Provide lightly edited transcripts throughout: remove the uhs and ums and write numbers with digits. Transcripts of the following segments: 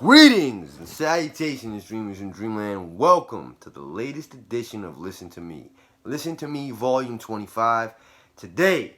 Greetings and salutations, dreamers in Dreamland. Welcome to the latest edition of Listen to Me. Listen to Me, Volume 25. Today,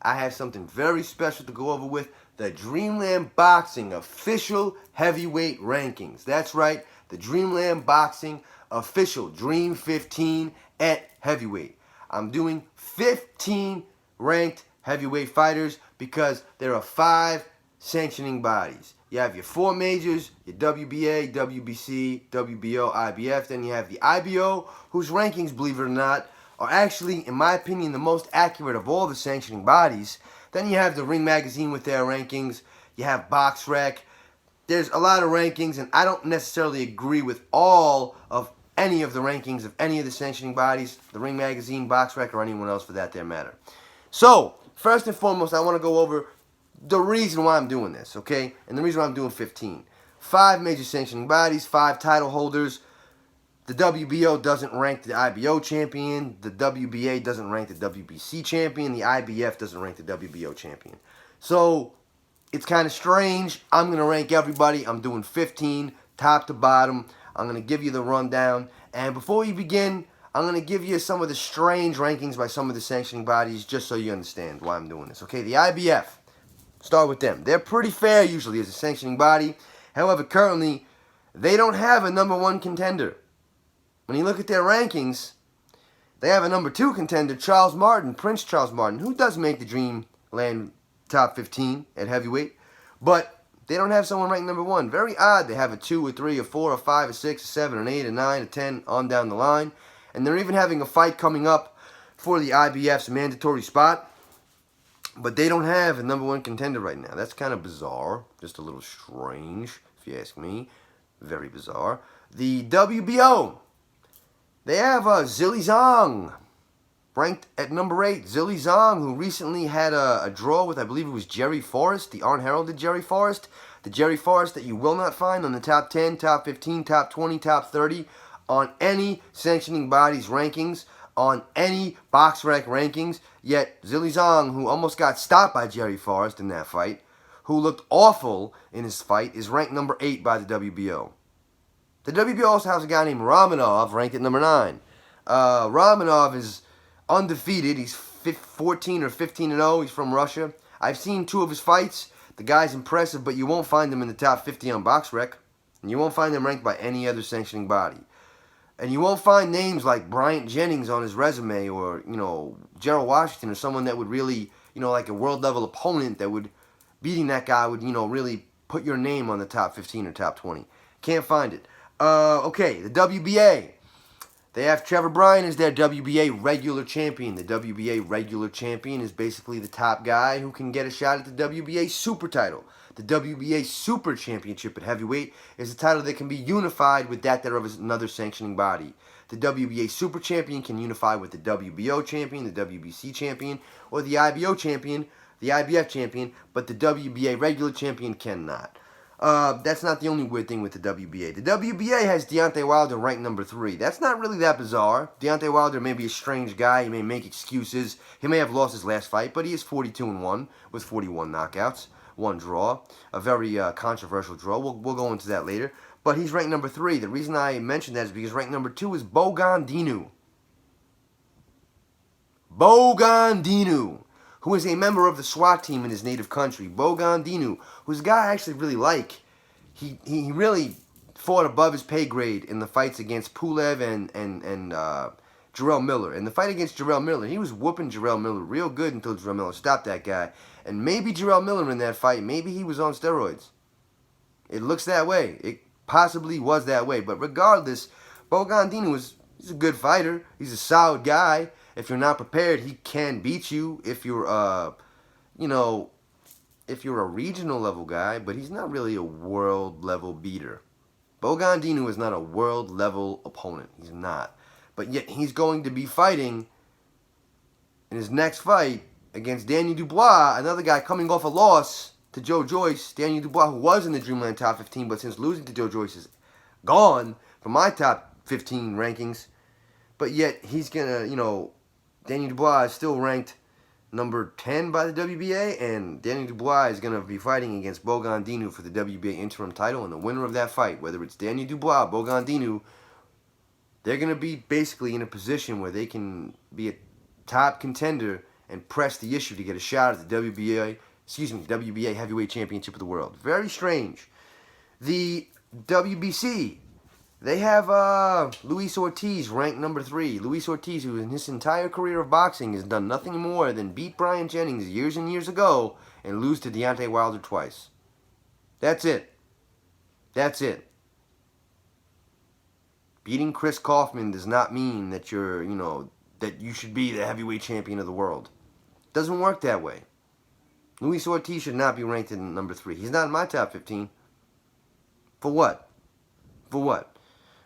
I have something very special to go over with the DreameLand Boxing official heavyweight rankings. That's right, the DreameLand Boxing official Dream 15 at heavyweight. I'm doing 15 ranked heavyweight fighters because there are 5 sanctioning bodies. You have your 4 majors, your WBA, WBC, WBO, IBF. Then you have the IBO, whose rankings, believe it or not, are actually, in my opinion, the most accurate of all the sanctioning bodies. Then you have the Ring Magazine with their rankings. You have BoxRec. There's a lot of rankings, and I don't necessarily agree with all of any of the rankings of any of the sanctioning bodies, the Ring Magazine, BoxRec, or anyone else for that matter. So, first and foremost, I want to go over the reason why I'm doing this, okay? And the reason why I'm doing 15. 5 major sanctioning bodies, 5 title holders. The WBO doesn't rank the IBO champion. The WBA doesn't rank the WBC champion. The IBF doesn't rank the WBO champion. So, it's kind of strange. I'm going to rank everybody. I'm doing 15, top to bottom. I'm going to give you the rundown. And before we begin, I'm going to give you some of the strange rankings by some of the sanctioning bodies, just so you understand why I'm doing this, okay? The IBF. Start with them. They're pretty fair usually as a sanctioning body. However, currently, they don't have a number 1 contender. When you look at their rankings, they have a number 2 contender, Charles Martin, Prince Charles Martin, who does make the DreameLand top 15 at heavyweight. But they don't have someone ranked number 1. Very odd. They have a 2, a 3, a 4, a 5, a 6, a 7, an 8, a 9, a 10, on down the line. And they're even having a fight coming up for the IBF's mandatory spot. But they don't have a number 1 contender right now. That's kind of bizarre. Just a little strange, if you ask me. Very bizarre. The WBO. They have Zhilei Zhang ranked at number 8. Zhilei Zhang, who recently had a draw with, I believe it was Jerry Forrest, the unheralded Jerry Forrest. The Jerry Forrest that you will not find on the top 10, top 15, top 20, top 30 on any sanctioning body's rankings, on any BoxRec rankings. Yet Zhilei Zhang, who almost got stopped by Jerry Forrest in that fight, who looked awful in his fight, is ranked number 8 by the WBO. The WBO also has a guy named Romanov ranked at number 9. Romanov is undefeated. He's 14 or 15-0. He's from Russia. I've seen 2 of his fights. The guy's impressive, but you won't find him in the top 50 on BoxRec. And you won't find him ranked by any other sanctioning body. And you won't find names like Bryant Jennings on his resume, or, Gerald Washington, or someone that would really, like a world-level opponent that would, beating that guy would, really put your name on the top 15 or top 20. Can't find it. Okay, the WBA. They have Trevor Bryan as their WBA regular champion. The WBA regular champion is basically the top guy who can get a shot at the WBA super title. The WBA Super Championship at heavyweight is a title that can be unified with that of another sanctioning body. The WBA Super Champion can unify with the WBO champion, the WBC champion, or the IBO champion, the IBF champion, but the WBA regular champion cannot. That's not the only weird thing with the WBA. The WBA has Deontay Wilder ranked number 3. That's not really that bizarre. Deontay Wilder may be a strange guy. He may make excuses. He may have lost his last fight, but he is 42-1 with 41 knockouts. 1 draw, a very controversial draw. We'll go into that later. But he's ranked number 3. The reason I mentioned that is because ranked number 2 is Bogan Dinu. Bogan Dinu, who is a member of the SWAT team in his native country. Bogan Dinu, who's a guy I actually really like. He really fought above his pay grade in the fights against Pulev and Jarrell Miller. In the fight against Jarrell Miller, he was whooping Jarrell Miller real good until Jarrell Miller stopped that guy. And maybe Jarrell Miller in that fight, maybe he was on steroids. It looks that way. It possibly was that way. But regardless, Bogan Dinu he's a good fighter. He's a solid guy. If you're not prepared, he can beat you if you're, if you're a regional level guy. But he's not really a world level beater. Bogan Dinu is not a world level opponent. He's not. But yet he's going to be fighting in his next fight against Daniel Dubois, another guy coming off a loss to Joe Joyce. Daniel Dubois, who was in the DreameLand top 15, but since losing to Joe Joyce is gone from my top 15 rankings. But yet he's going to, Daniel Dubois is still ranked number 10 by the WBA, and Danny Dubois is going to be fighting against Bogan Dinu for the WBA interim title, and the winner of that fight, whether it's Danny Dubois or Bogan Dinu, they're going to be basically in a position where they can be a top contender and press the issue to get a shot at the WBA Heavyweight Championship of the World. Very strange. The WBC, they have Luis Ortiz ranked number 3. Luis Ortiz, who in his entire career of boxing has done nothing more than beat Brian Jennings years and years ago and lose to Deontay Wilder twice. That's it. That's it. Beating Chris Kaufman does not mean that you're, that you should be the heavyweight champion of the world. It doesn't work that way. Luis Ortiz should not be ranked in number 3. He's not in my top 15. For what? For what?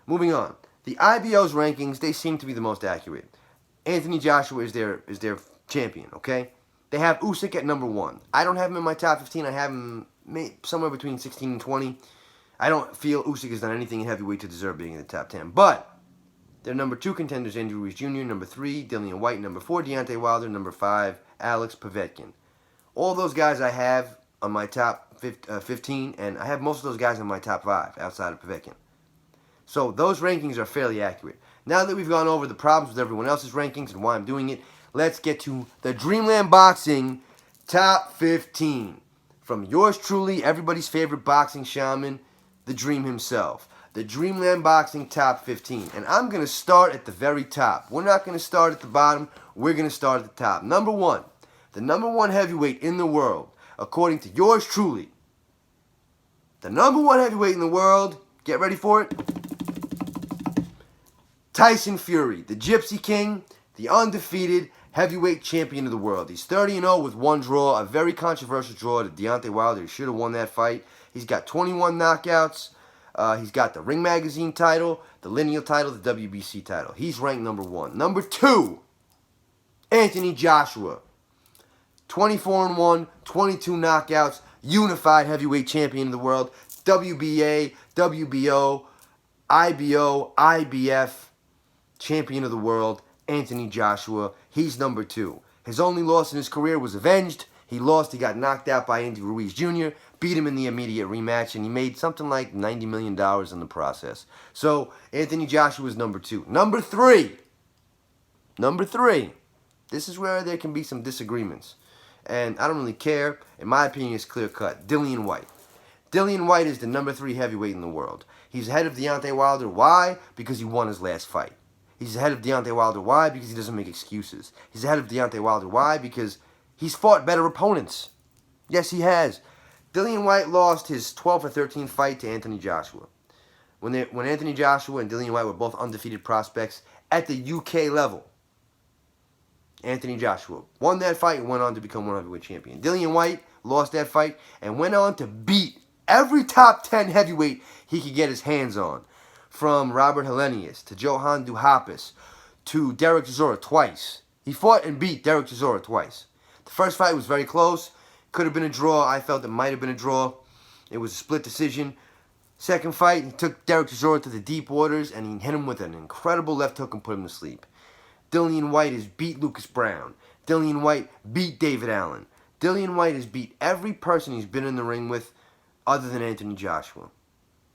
Moving on. The IBO's rankings, they seem to be the most accurate. Anthony Joshua is their champion, okay? They have Usyk at number 1. I don't have him in my top 15. I have him somewhere between 16 and 20. I don't feel Usyk has done anything in heavyweight to deserve being in the top 10. But their number 2 contenders, Andy Ruiz Jr., number 3, Dillian Whyte, number 4, Deontay Wilder, number 5, Alex Povetkin. All those guys I have on my top 15, and I have most of those guys in my top 5 outside of Povetkin. So those rankings are fairly accurate. Now that we've gone over the problems with everyone else's rankings and why I'm doing it, let's get to the DreameLand Boxing Top 15. From yours truly, everybody's favorite boxing shaman, the Dream himself. The DreameLand Boxing Top 15. And I'm going to start at the very top. We're not going to start at the bottom. We're going to start at the top. Number 1. The number 1 heavyweight in the world, according to yours truly. The number 1 heavyweight in the world, get ready for it, Tyson Fury, the Gypsy King, the undefeated heavyweight champion of the world. He's 30-0 with 1 draw, a very controversial draw to Deontay Wilder. He should have won that fight. He's got 21 knockouts. He's got the Ring Magazine title, the Lineal title, the WBC title. He's ranked number 1. Number 2, Anthony Joshua. 24-1, 22 knockouts, unified heavyweight champion of the world, WBA, WBO, IBO, IBF, champion of the world, Anthony Joshua. He's number 2. His only loss in his career was avenged. He lost. He got knocked out by Andy Ruiz Jr., beat him in the immediate rematch, and he made something like $90 million in the process. So, Anthony Joshua is number 2. Number 3. This is where there can be some disagreements. And I don't really care. In my opinion, it's clear-cut. Dillian Whyte. Dillian Whyte is the number 3 heavyweight in the world. He's ahead of Deontay Wilder. Why? Because he won his last fight. He's ahead of Deontay Wilder. Why? Because he doesn't make excuses. He's ahead of Deontay Wilder. Why? Because he's fought better opponents. Yes, he has. Dillian Whyte lost his 12th or 13th fight to Anthony Joshua. When Anthony Joshua and Dillian Whyte were both undefeated prospects at the UK level. Anthony Joshua won that fight and went on to become world heavyweight champion. Dillian Whyte lost that fight and went on to beat every top 10 heavyweight he could get his hands on. From Robert Helenius to Johan Duhaupas to Derek Chisora twice. He fought and beat Derek Chisora twice. The first fight was very close. Could have been a draw. I felt it might have been a draw. It was a split decision. Second fight, he took Derek Chisora to the deep waters and he hit him with an incredible left hook and put him to sleep. Dillian Whyte has beat Lucas Brown. Dillian Whyte beat David Allen. Dillian Whyte has beat every person he's been in the ring with other than Anthony Joshua.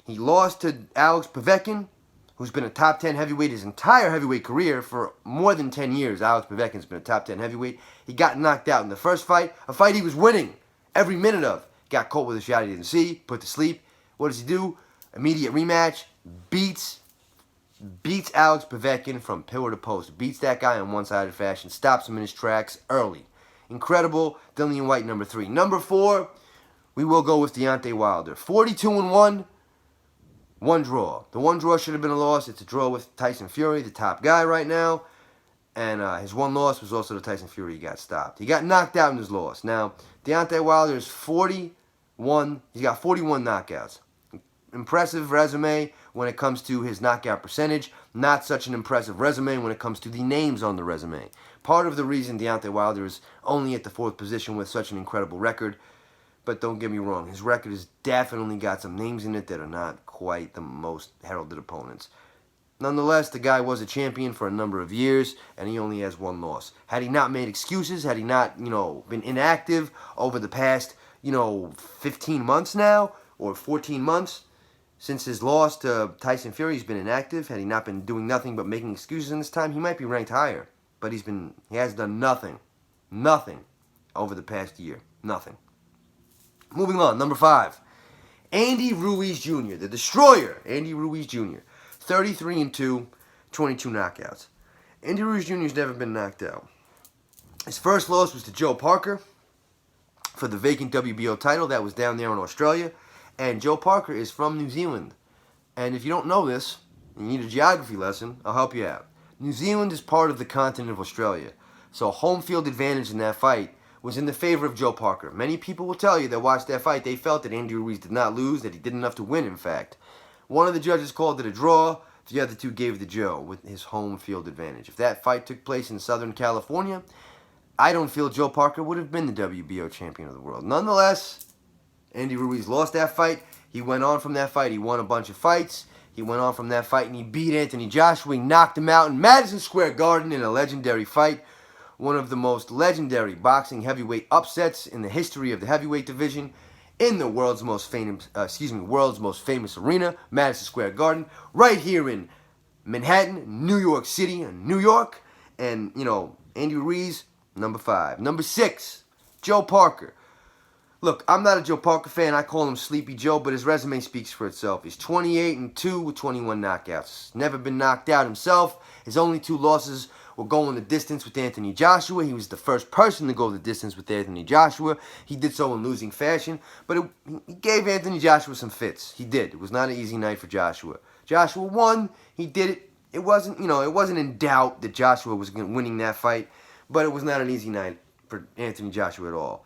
He lost to Alex Povetkin, who's been a top 10 heavyweight his entire heavyweight career for more than 10 years. Alex Povetkin's been a top 10 heavyweight. He got knocked out in the first fight, a fight he was winning every minute of. Got caught with a shot he didn't see, put to sleep. What does he do? Immediate rematch, beats Alex Povetkin from pillar to post. Beats that guy in one-sided fashion. Stops him in his tracks early. Incredible. Dillian Whyte, number 3. Number 4, we will go with Deontay Wilder. 42-1, 1 draw. The 1 draw should have been a loss. It's a draw with Tyson Fury, the top guy right now. And his 1 loss was also to Tyson Fury. He got stopped. He got knocked out in his loss. Now, Deontay Wilder is 41. He's got 41 knockouts. Impressive resume when it comes to his knockout percentage. Not such an impressive resume when it comes to the names on the resume. Part of the reason Deontay Wilder is only at the 4th position with such an incredible record. But don't get me wrong, his record has definitely got some names in it that are not quite the most heralded opponents. Nonetheless, the guy was a champion for a number of years, and he only has one loss. Had he not made excuses, had he not, been inactive over the past, 15 months now, or 14 months, since his loss to Tyson Fury, he's been inactive. Had he not been doing nothing but making excuses in this time, he might be ranked higher. But he has done nothing over the past year. Nothing. Moving on, number 5. Andy Ruiz Jr., the destroyer, Andy Ruiz Jr., 33-2, 22 knockouts. Andy Ruiz Jr. has never been knocked out. His first loss was to Joe Parker for the vacant WBO title. That was down there in Australia. And Joe Parker is from New Zealand. And if you don't know this, you need a geography lesson, I'll help you out. New Zealand is part of the continent of Australia. So home field advantage in that fight was in the favor of Joe Parker. Many people will tell you that watched that fight, they felt that Andy Ruiz did not lose, that he did enough to win, in fact. One of the judges called it a draw. The other two gave it to Joe with his home field advantage. If that fight took place in Southern California, I don't feel Joe Parker would have been the WBO champion of the world. Nonetheless, Andy Ruiz lost that fight. He went on from that fight. He won a bunch of fights. He went on from that fight and he beat Anthony Joshua. He knocked him out in Madison Square Garden in a legendary fight. One of the most legendary boxing heavyweight upsets in the history of the heavyweight division in the world's most famous arena, Madison Square Garden, right here in Manhattan, New York City, New York. And, Andy Ruiz, number 5. Number 6, Joe Parker. Look, I'm not a Joe Parker fan. I call him Sleepy Joe, but his resume speaks for itself. He's 28-2 with 21 knockouts. Never been knocked out himself. His only 2 losses were going the distance with Anthony Joshua. He was the first person to go the distance with Anthony Joshua. He did so in losing fashion, but he gave Anthony Joshua some fits. He did. It was not an easy night for Joshua. Joshua won. He did it. It wasn't in doubt that Joshua was winning that fight, but it was not an easy night for Anthony Joshua at all.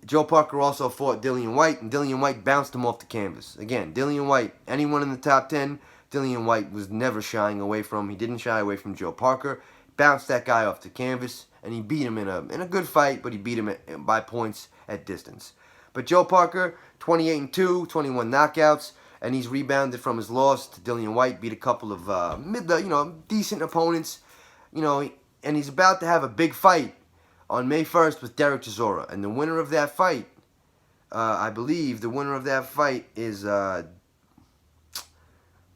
Joe Parker also fought Dillian Whyte, and Dillian Whyte bounced him off the canvas. Again, Dillian Whyte, anyone in the top 10, Dillian Whyte was never shying away from. He didn't shy away from Joe Parker. Bounced that guy off the canvas, and he beat him in a good fight, but he beat him by points at distance. But Joe Parker, 28-2, 21 knockouts, and he's rebounded from his loss to Dillian Whyte, beat a couple of decent opponents, and he's about to have a big fight on May 1st with Derek Chisora. And the winner of that fight, I believe the winner of that fight is, I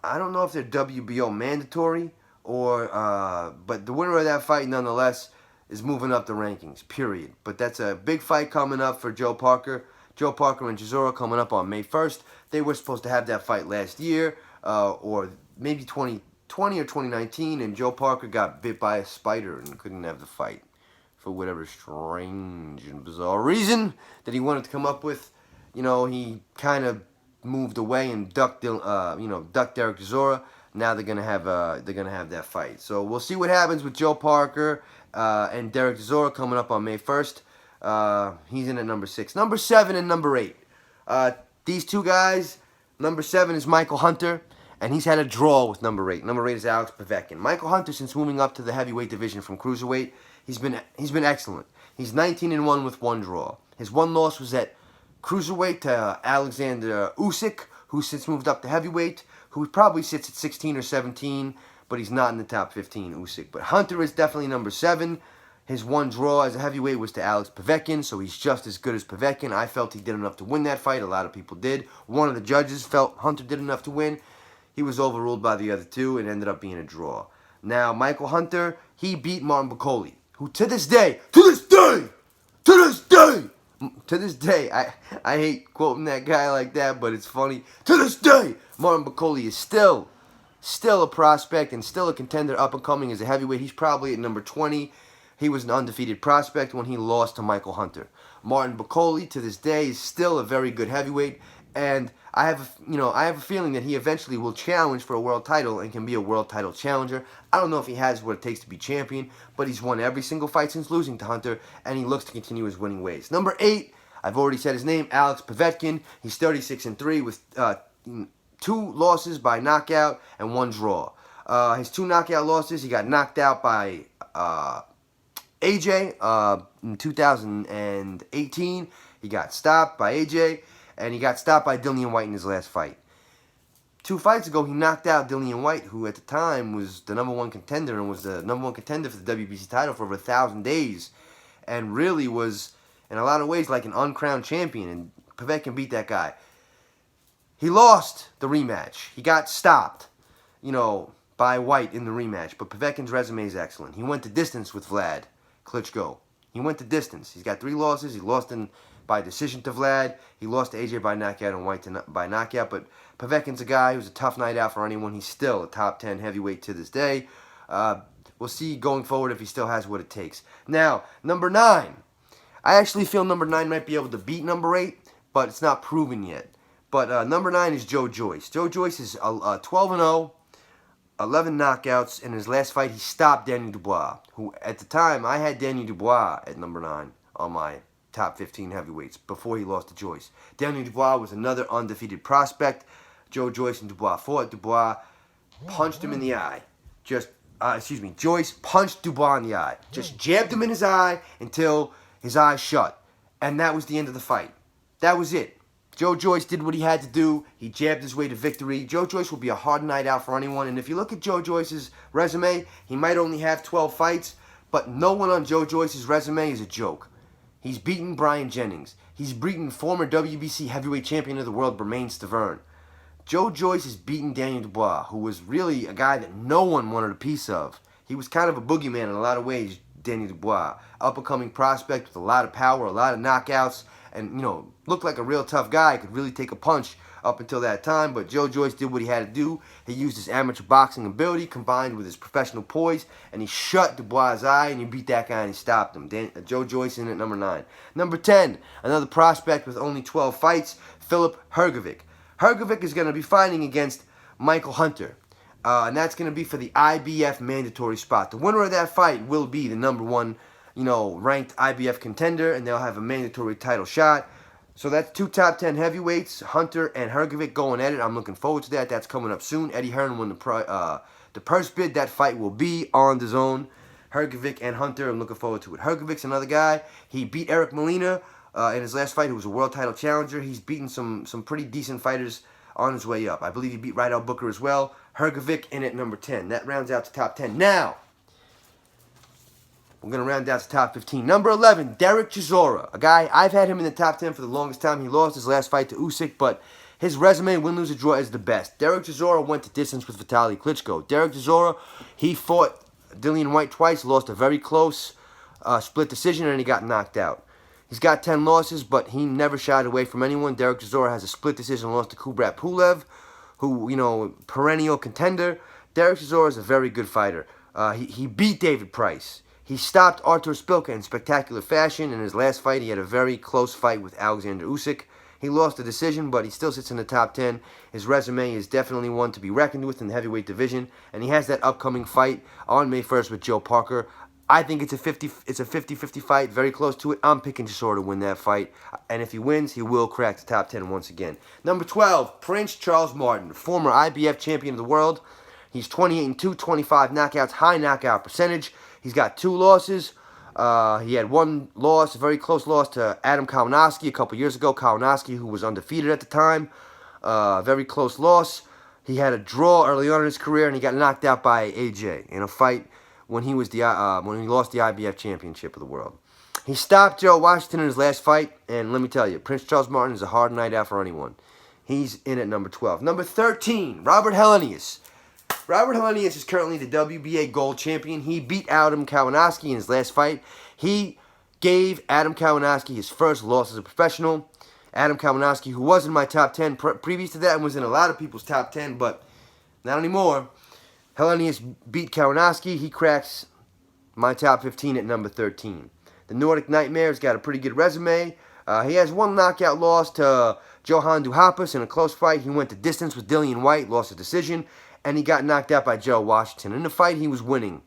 don't know if they're WBO mandatory, but the winner of that fight, nonetheless, is moving up the rankings, period. But that's a big fight coming up for Joe Parker. Joe Parker and Chisora coming up on May 1st. They were supposed to have that fight last year, or maybe 2020 or 2019, and Joe Parker got bit by a spider and couldn't have the fight for whatever strange and bizarre reason that he wanted to come up with. He kind of moved away and ducked Derek Chisora. Now they're gonna have that fight. So we'll see what happens with Joe Parker and Derek Chisora coming up on May 1st. He's in at number 6. Number 7 and number 8. These two guys, number 7 is Michael Hunter, and he's had a draw with number 8. Number 8 is Alex Povetkin. Michael Hunter, since moving up to the heavyweight division from cruiserweight, he's been excellent. He's 19-1 with 1 draw. His 1 loss was at cruiserweight to Alexander Usyk, who since moved up to heavyweight, who probably sits at 16 or 17, but he's not in the top 15, Usyk. But Hunter is definitely number 7. His 1 draw as a heavyweight was to Alex Povetkin, so he's just as good as Povetkin. I felt he did enough to win that fight. A lot of people did. One of the judges felt Hunter did enough to win. He was overruled by the other 2 and ended up being a draw. Now, Michael Hunter, he beat Martin Bakole, who to this day, I hate quoting that guy like that, but it's funny. To this day, Martin Bakole is still a prospect and still a contender, up and coming as a heavyweight. He's probably at number 20. He was an undefeated prospect when he lost to Michael Hunter. Martin Bakole to this day is still a very good heavyweight, and I have a feeling that he eventually will challenge for a world title and can be a world title challenger. I don't know if he has what it takes to be champion, but he's won every single fight since losing to Hunter, and he looks to continue his winning ways. Number 8, I've already said his name, Alex Povetkin. He's 36-3 with 2 losses by knockout and 1 draw. His 2 knockout losses, he got knocked out by AJ in 2018. He got stopped by AJ, and he got stopped by Dillian Whyte in his last fight. 2 fights ago, he knocked out Dillian Whyte, who at the time was the #1 contender and was the #1 contender for the WBC title for over 1,000 days, and really was, in a lot of ways, like an uncrowned champion. And Povetkin beat that guy. He lost the rematch. He got stopped, by Whyte in the rematch. But Povetkin's resume is excellent. He went the distance with Vlad Klitschko. He went the distance. He's got 3 losses. He lost by decision to Vlad. He lost to AJ by knockout and Whyte by knockout. But Povetkin's a guy who's a tough night out for anyone. He's still a top 10 heavyweight to this day. We'll see going forward if he still has what it takes. Now, number 9. I actually feel number 9 might be able to beat number 8, but it's not proven yet. But number 9 is Joyce. Joyce is 12-0, 11 knockouts. In his last fight, he stopped Daniel Dubois, who at the time, I had Daniel Dubois at number 9 on my top 15 heavyweights before he lost to Joyce. Daniel Dubois was another undefeated prospect. Joyce and Dubois fought. Dubois punched him in the eye. Joyce punched Dubois in the eye. Just jabbed him in his eye until his eye shut. And that was the end of the fight. That was it. Joyce did what he had to do. He jabbed his way to victory. Joyce will be a hard night out for anyone. And if you look at Joyce's resume, he might only have 12 fights, but no one on Joyce's resume is a joke. He's beaten Brian Jennings. He's beaten former WBC heavyweight champion of the world, Bermane Stiverne. Joyce has beaten Daniel Dubois, who was really a guy that no one wanted a piece of. He was kind of a boogeyman in a lot of ways, Daniel Dubois. Up-and-coming prospect with a lot of power, a lot of knockouts, and, looked like a real tough guy. Could really take a punch up until that time, but Joyce did what he had to do. He used his amateur boxing ability combined with his professional poise, and he shut Dubois' eye, and he beat that guy, and he stopped him. Joyce in at number 9. Number 10, another prospect with only 12 fights, Filip Hrgovic. Hrgovic is going to be fighting against Michael Hunter, and that's going to be for the IBF mandatory spot. The winner of that fight will be the #1 ranked IBF contender, and they'll have a mandatory title shot. So that's 2 top 10 heavyweights, Hunter and Hrgovic going at it. I'm looking forward to that. That's coming up soon. Eddie Hearn won the purse bid. That fight will be on the zone. Hrgovic and Hunter, I'm looking forward to it. Hrgovic's another guy. He beat Eric Molina in his last fight, who was a world title challenger. He's beaten some pretty decent fighters on his way up. I believe he beat Rydell Booker as well. Hrgovic in at number 10. That rounds out the top 10. Now, we're going to round out to top 15. Number 11, Derek Chisora. A guy, I've had him in the top 10 for the longest time. He lost his last fight to Usyk, but his resume, win, lose, or draw, is the best. Derek Chisora went the distance with Vitaly Klitschko. Derek Chisora, he fought Dillian Whyte twice, lost a very close split decision, and he got knocked out. He's got 10 losses, but he never shied away from anyone. Derek Chisora has a split decision loss to Kubrat Pulev, who, perennial contender. Derek Chisora is a very good fighter. He beat David Price. He stopped Artur Spilka in spectacular fashion. In his last fight, he had a very close fight with Alexander Usyk. He lost the decision, but he still sits in the top 10. His resume is definitely one to be reckoned with in the heavyweight division, and he has that upcoming fight on May 1st with Joe Parker. I think it's a 50-50 fight, very close to it. I'm picking Chisora to win that fight, and if he wins, he will crack the top 10 once again. Number 12, Prince Charles Martin, former IBF champion of the world. He's 28-2, 25 knockouts, high knockout percentage. He's got 2 losses. He had 1 loss, a very close loss to Adam Kalinowski a couple years ago. Kalinowski, who was undefeated at the time. Very close loss. He had a draw early on in his career, and he got knocked out by AJ in a fight when he lost the IBF championship of the world. He stopped Joe Washington in his last fight, and let me tell you, Prince Charles Martin is a hard night out for anyone. He's in at number 12. Number 13, Robert Helenius. Robert Helenius is currently the WBA gold champion. He beat Adam Kalinowski in his last fight. He gave Adam Kalinowski his first loss as a professional. Adam Kalinowski, who was in my top 10 previous to that and was in a lot of people's top 10, but not anymore. Helenius beat Kalinowski. He cracks my top 15 at number 13. The Nordic Nightmare's got a pretty good resume. He has 1 knockout loss to Johan Duhaupas in a close fight. He went the distance with Dillian Whyte, lost a decision, and he got knocked out by Joe Washington. In the fight, he was winning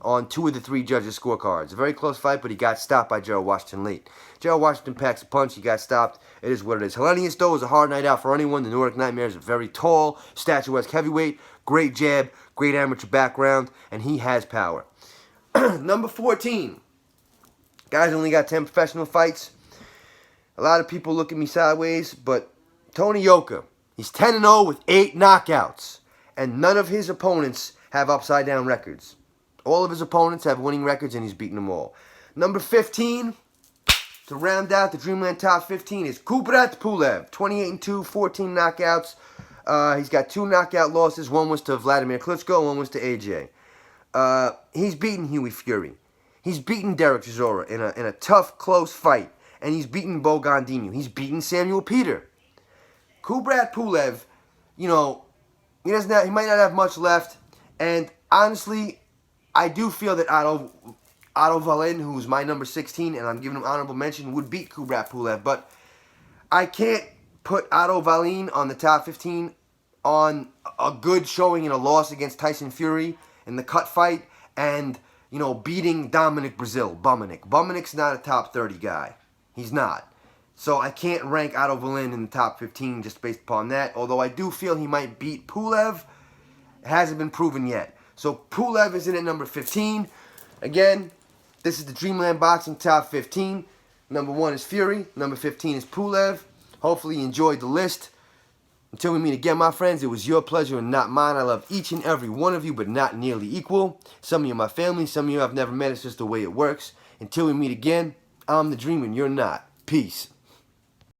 on 2 of the 3 judges' scorecards. A very close fight, but he got stopped by Joe Washington late. Joe Washington packs a punch. He got stopped. It is what it is. Helenius, though, is a hard night out for anyone. The Nordic Nightmare is a very tall, statuesque heavyweight. Great jab, great amateur background, and he has power. Number 14. Guy's only got 10 professional fights. A lot of people look at me sideways, but Tony Yoka, He's 10-0 with 8 knockouts. And none of his opponents have upside-down records. All of his opponents have winning records, and he's beaten them all. Number 15, to round out the DreameLand top 15, is Kubrat Pulev. 28-2, 14 knockouts. He's got 2 knockout losses. One was to Vladimir Klitschko, one was to AJ. He's beaten Huey Fury. He's beaten Derek Chisora in a tough, close fight. And he's beaten Bo Gondinu. He's beaten Samuel Peter. Kubrat Pulev, you know, he might not have much left. And honestly, I do feel that Otto Wallin, who's my number 16, and I'm giving him honorable mention, would beat Kubrat Pulev. But I can't put Otto Wallin on the top 15 on a good showing in a loss against Tyson Fury in the cut fight and, you know, beating Dominic Brazil, Bumanic. Bumanic's not a top 30 guy. He's not. So I can't rank Otto Wallin in the top 15 just based upon that. Although I do feel he might beat Pulev. It hasn't been proven yet. So Pulev is in at number 15. Again, this is the DreameLand Boxing top 15. Number 1 is Fury. Number 15 is Pulev. Hopefully you enjoyed the list. Until we meet again, my friends, it was your pleasure and not mine. I love each and every one of you, but not nearly equal. Some of you are my family. Some of you I've never met. It's just the way it works. Until we meet again, I'm the Dream and you're not. Peace.